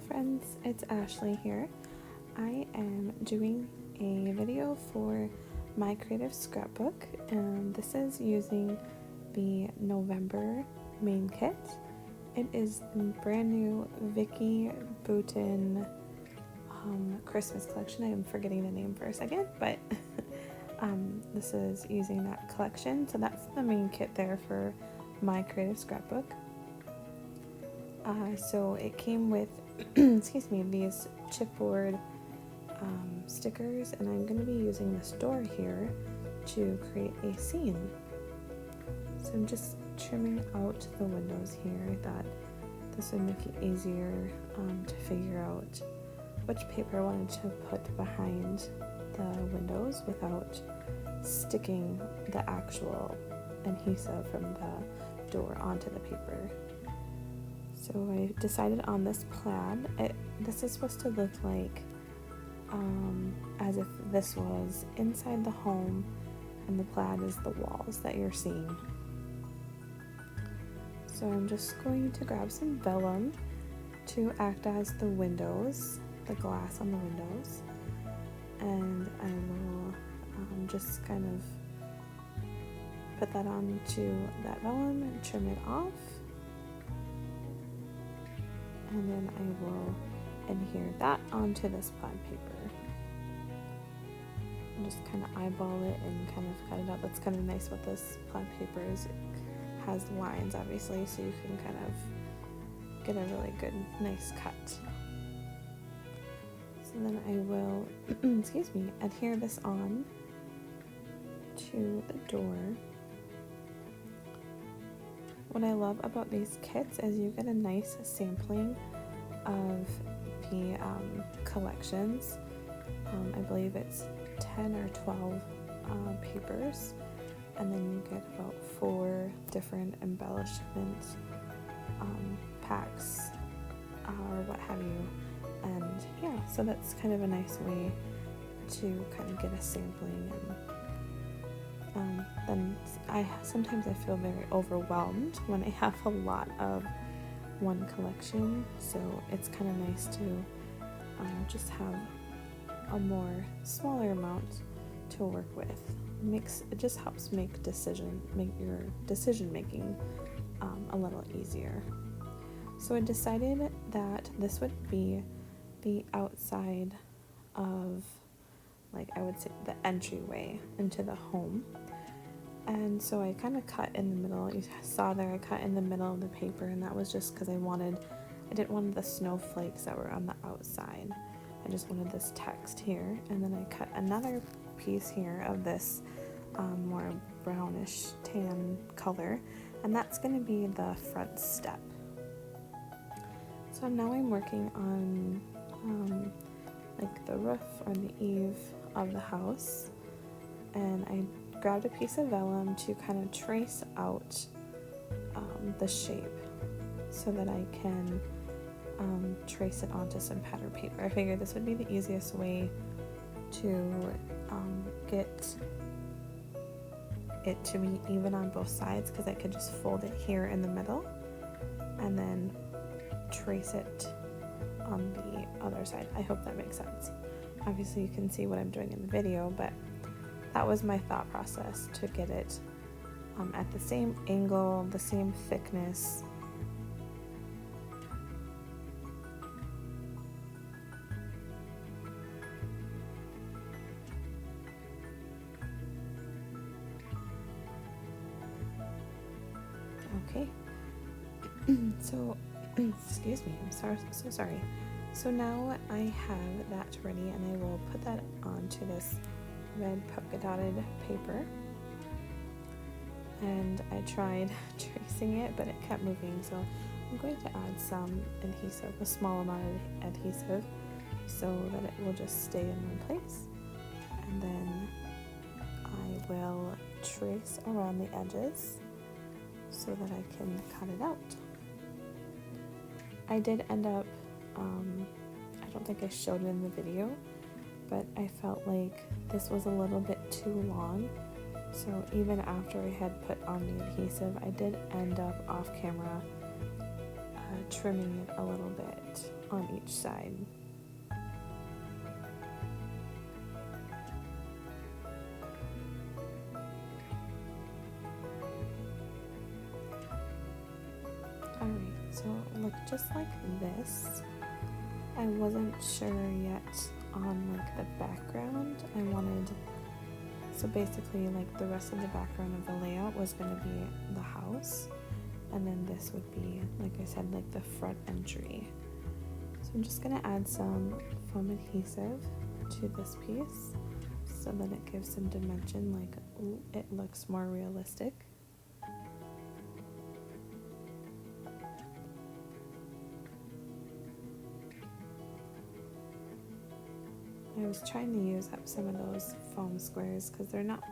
friends, it's Ashley here. I am doing a video for my creative scrapbook, and this is using the November main kit. It is the brand new Vicky Boutin Christmas collection. I am forgetting the name for a second, but this is using that collection. So that's the main kit there for my creative scrapbook. So it came with, excuse me, these chipboard stickers, and I'm going to be using this door here to create a scene. So I'm just trimming out the windows here. I thought this would make it easier to figure out which paper I wanted to put behind the windows without sticking the actual adhesive from the door onto the paper. So I decided on this plaid. This is supposed to look like as if this was inside the home and the plaid is the walls that you're seeing. So I'm just going to grab some vellum to act as the windows, the glass on the windows, and I will just kind of put that onto that vellum and trim it off. And then I will adhere that onto this plaid paper. And just kind of eyeball it and kind of cut it out. That's kind of nice about this plaid paper is it has lines, obviously, so you can kind of get a really good, nice cut. So then I will, excuse me, adhere this on to the door. What I love about these kits is you get a nice sampling of the collections. I believe it's 10 or 12 papers, and then you get about 4 different embellishment packs or what have you. And yeah, so that's kind of a nice way to kind of get a sampling. And then sometimes I feel very overwhelmed when I have a lot of one collection, so it's kind of nice to just have a more smaller amount to work with. It just helps make your decision making a little easier. So I decided that this would be the outside of, like, I would say the entryway into the home. And so I kind of cut in the middle. You saw there I cut in the middle of the paper, and that was just because I didn't want the snowflakes that were on the outside. I just wanted this text here. And then I cut another piece here of this more brownish tan color, and that's going to be the front step. So now I'm working on like the roof or the eave of the house, and I grabbed a piece of vellum to kind of trace out the shape so that I can trace it onto some pattern paper. I figured this would be the easiest way to get it to be even on both sides, because I could just fold it here in the middle and then trace it on the other side. I hope that makes sense. Obviously you can see what I'm doing in the video, but that was my thought process, to get it at the same angle, the same thickness. Okay, so excuse me, I'm so sorry. So now I have that ready, and I will put that onto this red polka dotted paper. And I tried tracing it, but it kept moving, so I'm going to add some adhesive, a small amount of adhesive, so that it will just stay in one place. And then I will trace around the edges so that I can cut it out. I did end up, I don't think I showed it in the video, but I felt like this was a little bit too long. So even after I had put on the adhesive, I did end up off camera trimming it a little bit on each side. Alright, so look just like this. I wasn't sure yet on like the background. So basically like the rest of the background of the layout was going to be the house, and then this would be, like I said, like the front entry. So I'm just going to add some foam adhesive to this piece so that it gives some dimension, like it looks more realistic. I was trying to use up some of those foam squares because they're not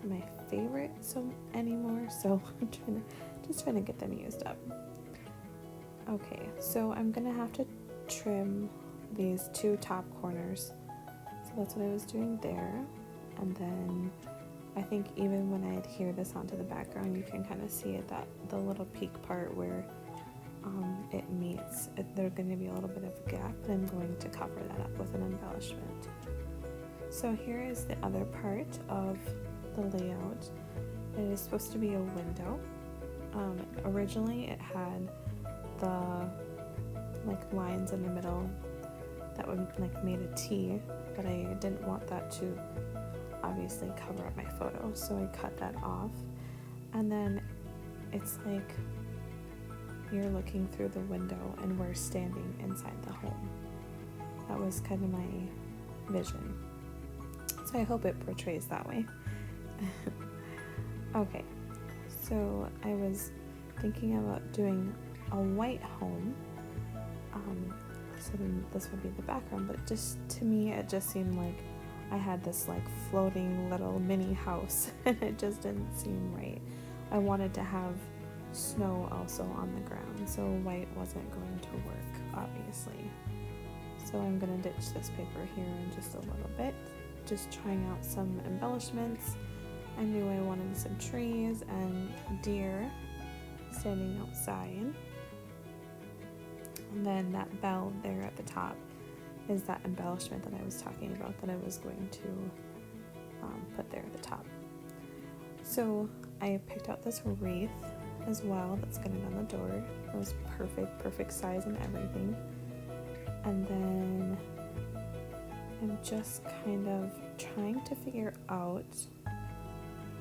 my favorite anymore, so I'm just trying to get them used up. Okay, so I'm gonna have to trim these two top corners. So that's what I was doing there, and then I think even when I adhere this onto the background, you can kind of see it, that the little peak part where it meets, there's going to be a little bit of a gap, and I'm going to cover that up with an embellishment. So here is the other part of the layout. It is supposed to be a window. Originally it had the like lines in the middle that would like made a T, but I didn't want that to obviously cover up my photo, so I cut that off. And then it's like you're looking through the window and we're standing inside the home. That was kind of my vision. So I hope it portrays that way. Okay, so I was thinking about doing a white home. So then this would be the background, but just to me it just seemed like I had this like floating little mini house and it just didn't seem right. I wanted to have snow also on the ground, so white wasn't going to work, obviously. So I'm going to ditch this paper here in just a little bit, just trying out some embellishments. I knew I wanted some trees and deer standing outside. And then that bell there at the top is that embellishment that I was talking about that I was going to put there at the top. So I picked out this wreath as well that's going to be on the door. It was perfect size and everything. And then I'm just kind of trying to figure out,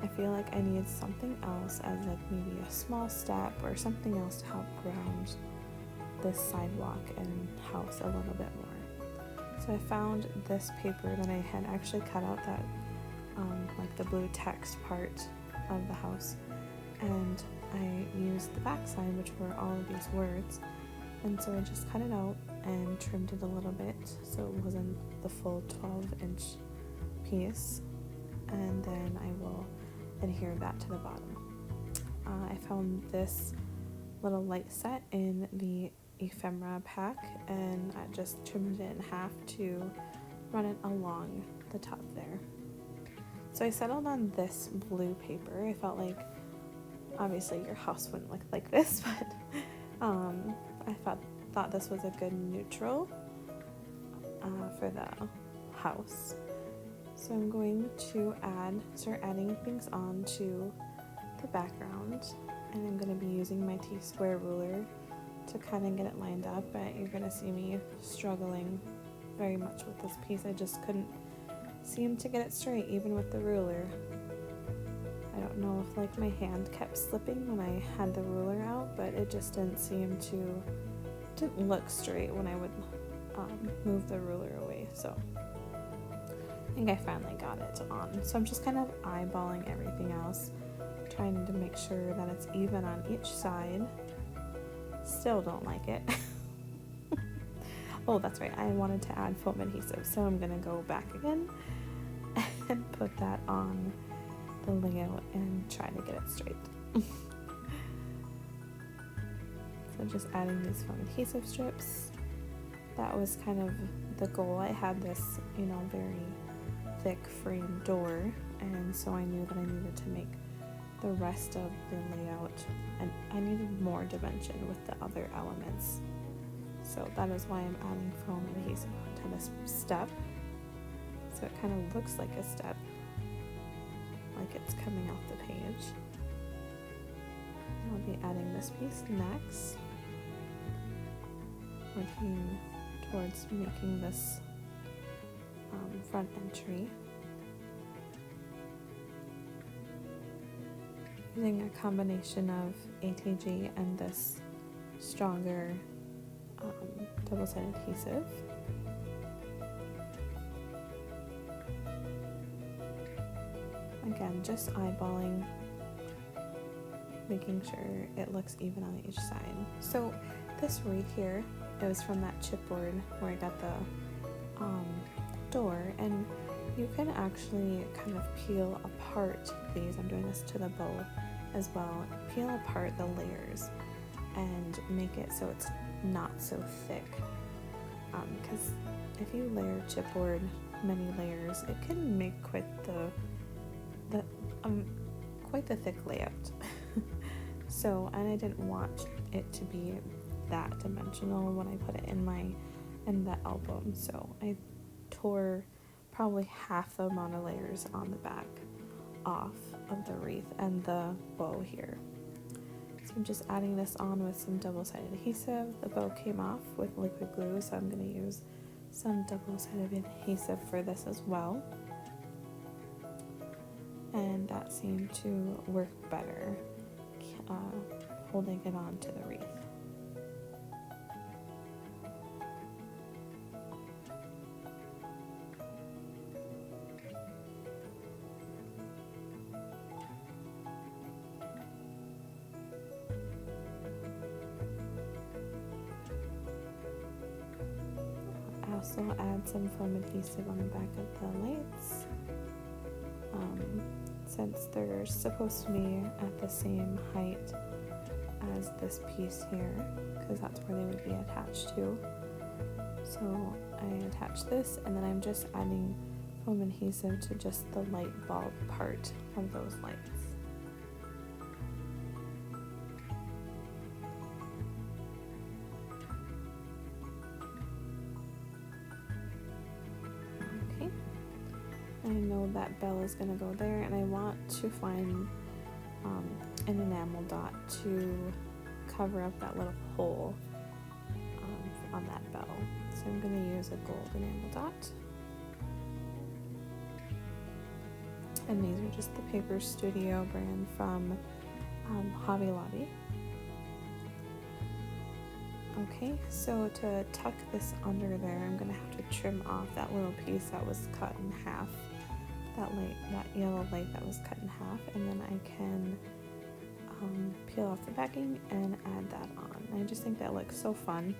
I feel like I need something else as like maybe a small step or something else to help ground this sidewalk and house a little bit more. So I found this paper that I had actually cut out that like the blue text part of the house, and I used the back side, which were all of these words, and so I just cut it out and trimmed it a little bit so it wasn't the full 12-inch piece, and then I will adhere that to the bottom. I found this little light set in the ephemera pack, and I just trimmed it in half to run it along the top there. So I settled on this blue paper. I felt like obviously your house wouldn't look like this, but I thought this was a good neutral for the house. So I'm going to start adding things on to the background, and I'm going to be using my T-square ruler to kind of get it lined up, but you're going to see me struggling very much with this piece. I just couldn't seem to get it straight, even with the ruler. I don't know if like my hand kept slipping when I had the ruler out, but it just didn't look straight when I would move the ruler away. So I think I finally got it on. So I'm just kind of eyeballing everything else, trying to make sure that it's even on each side. Still don't like it. Oh, that's right, I wanted to add foam adhesive, so I'm gonna go back again and put that on the layout and try to get it straight. So just adding these foam adhesive strips. That was kind of the goal. I had this, very thick frame door, and so I knew that I needed to make the rest of the layout, and I needed more dimension with the other elements. So that is why I'm adding foam adhesive onto this step. So it kind of looks like a step, like it's coming off the page. I'll be adding this piece next, working towards making this front entry. Using a combination of ATG and this stronger double-sided adhesive. Again, just eyeballing, making sure it looks even on each side. So this wreath here, it was from that chipboard where I got the door, and you can actually kind of peel apart these. I'm doing this to the bow as well. Peel apart the layers and make it so it's not so thick. Because if you layer chipboard many layers, it can make quite the thick layout. So, and I didn't want it to be that dimensional when I put it in the album. So I tore probably half the amount of layers on the back off of the wreath and the bow here. So I'm just adding this on with some double-sided adhesive. The bow came off with liquid glue, so I'm going to use some double-sided adhesive for this as well. And that seemed to work better, holding it on to the wreath. I also add some foam adhesive on the back of the lights. Since they're supposed to be at the same height as this piece here, because that's where they would be attached to. So I attach this, and then I'm just adding foam adhesive to just the light bulb part of those lights. I know that bell is going to go there, and I want to find an enamel dot to cover up that little hole on that bell. So I'm going to use a gold enamel dot. And these are just the Paper Studio brand from Hobby Lobby. Okay, so to tuck this under there, I'm going to have to trim off that little piece that was cut in half. That yellow light that was cut in half, and then I can peel off the backing and add that on. I just think that looks so fun.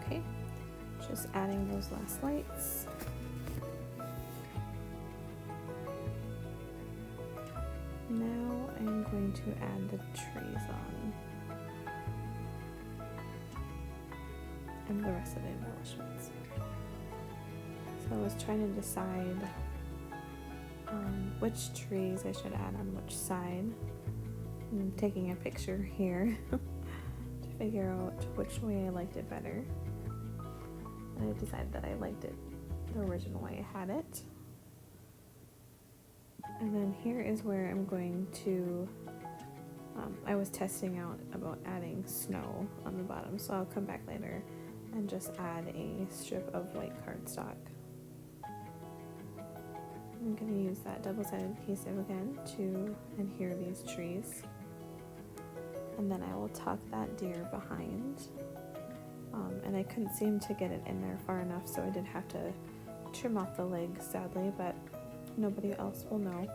Okay. Just adding those last lights. Now I'm going to add the trees on. And the rest of the embellishments. So I was trying to decide which trees I should add on which side. I'm taking a picture here to figure out which way I liked it better. I decided that I liked it the original way I had it. And then here is where I'm going to, I was testing out about adding snow on the bottom, so I'll come back later and just add a strip of white cardstock. I'm going to use that double-sided adhesive again to adhere these trees. And then I will tuck that deer behind. And I couldn't seem to get it in there far enough, so I did have to trim off the leg, sadly, but nobody else will know.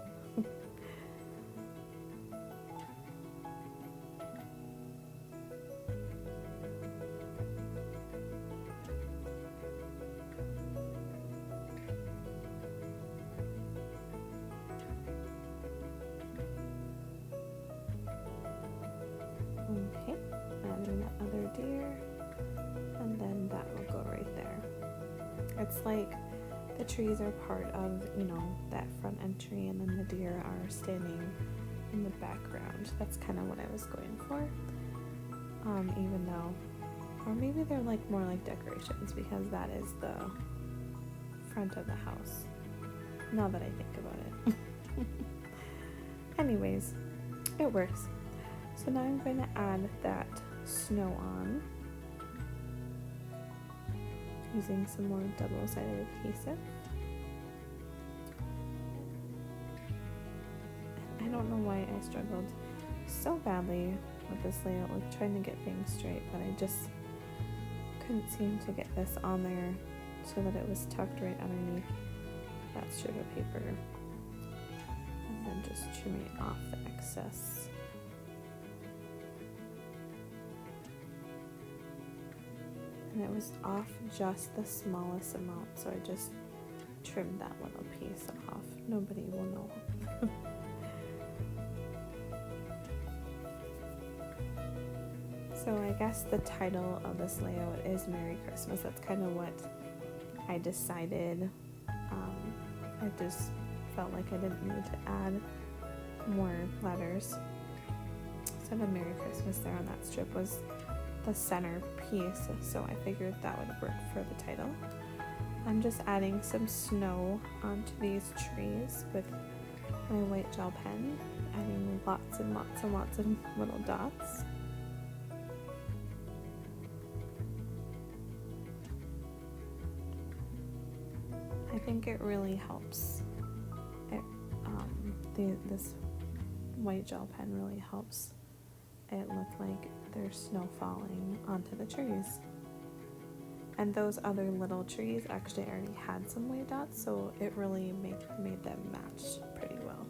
it's like the trees are part of, that front entry, and then the deer are standing in the background. That's kind of what I was going for. Even though, or maybe they're like more like decorations, because that is the front of the house. Now that I think about it. Anyways, it works. So now I'm going to add that snow on using some more double-sided adhesive. I don't know why I struggled so badly with this layout, like trying to get things straight, but I just couldn't seem to get this on there so that it was tucked right underneath that strip of paper, and then just trimming off the excess. And it was off just the smallest amount, so I just trimmed that little piece off. Nobody will know. So I guess the title of this layout is Merry Christmas. That's kind of what I decided. I just felt like I didn't need to add more letters. So the Merry Christmas there on that strip was the center piece, so I figured that would work for the title. I'm just adding some snow onto these trees with my white gel pen, adding lots and lots and lots of little dots. I think it really helps. This white gel pen really helps it look like there's snow falling onto the trees. And those other little trees actually already had some white dots, so it really made them match pretty well.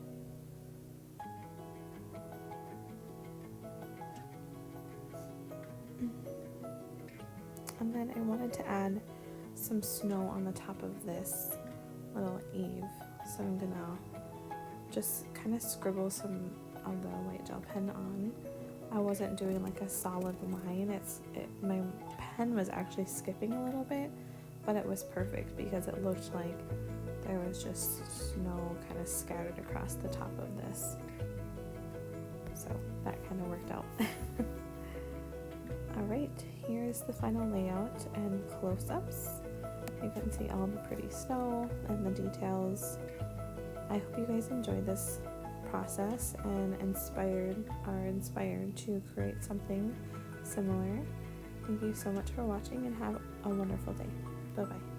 And then I wanted to add some snow on the top of this little eave, so I'm gonna just kind of scribble some of the white gel pen on. I wasn't doing like a solid line. My pen was actually skipping a little bit, but it was perfect because it looked like there was just snow kind of scattered across the top of this. So that kind of worked out. Alright, here's the final layout and close-ups. You can see all the pretty snow and the details. I hope you guys enjoyed this process and are inspired to create something similar. Thank you so much for watching, and have a wonderful day. Bye-bye.